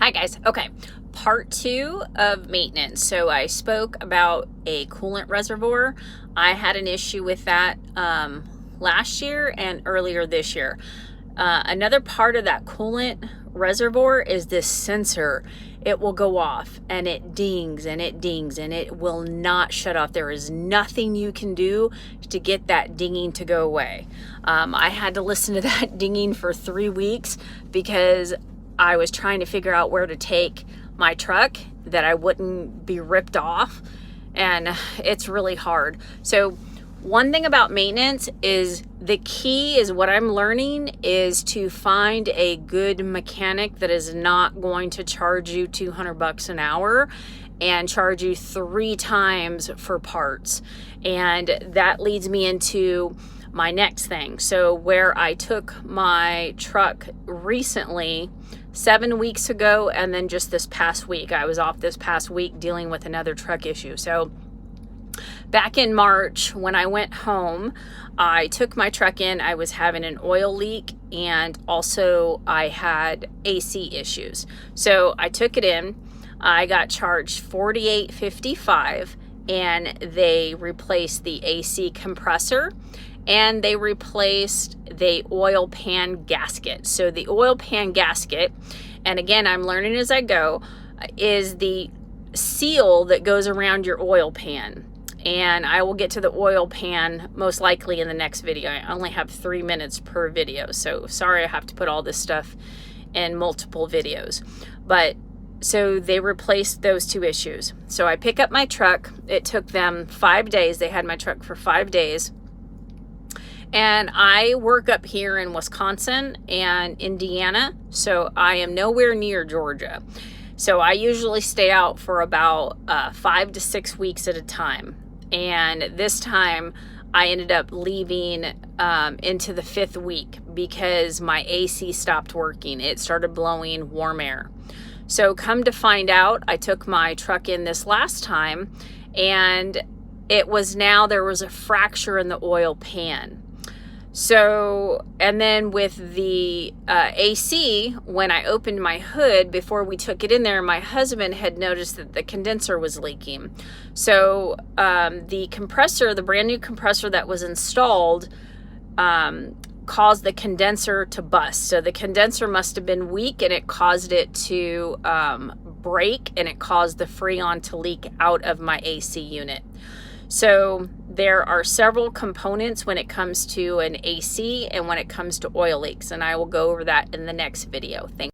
Hi guys. Okay, part 2 of maintenance. So I spoke about a coolant reservoir. I had an issue with that last year and earlier this year. Another part of that coolant reservoir is this sensor. It will go off and it dings and it dings and it will not shut off. There is nothing you can do to get that dinging to go away. I had to listen to that dinging for 3 weeks because I was trying to figure out where to take my truck that I wouldn't be ripped off, and it's really hard. So one thing about maintenance is the key is what I'm learning is to find a good mechanic that is not going to charge you $200 an hour and charge you 3 times for parts. And that leads me into my next thing. So where I took my truck recently, 7 weeks ago, and then just this past week, I was off this past week dealing with another truck issue. So back in March, when I went home, I took my truck in. I was having an oil leak and also I had AC issues. So I took it in. I got charged $48.55 and they replaced the AC compressor and they replaced the oil pan gasket. So the oil pan gasket, and again, I'm learning as I go, is the seal that goes around your oil pan. And I will get to the oil pan most likely in the next video. I only have 3 minutes per video, so sorry I have to put all this stuff in multiple videos. But so they replaced those 2 issues. So I pick up my truck. It took them 5 days. They had my truck for 5 days. And I work up here in Wisconsin and Indiana, so I am nowhere near Georgia. So I usually stay out for about 5 to 6 weeks at a time. And this time I ended up leaving into the 5th week because my AC stopped working. It started blowing warm air. So come to find out, I took my truck in this last time and there was a fracture in the oil pan. So, and then with the AC, when I opened my hood before we took it in there, my husband had noticed that the condenser was leaking. So the compressor, the brand new compressor that was installed, caused the condenser to bust. So the condenser must have been weak and it caused it to break and it caused the Freon to leak out of my AC unit. So there are several components when it comes to an AC and when it comes to oil leaks, and I will go over that in the next video. Thank you.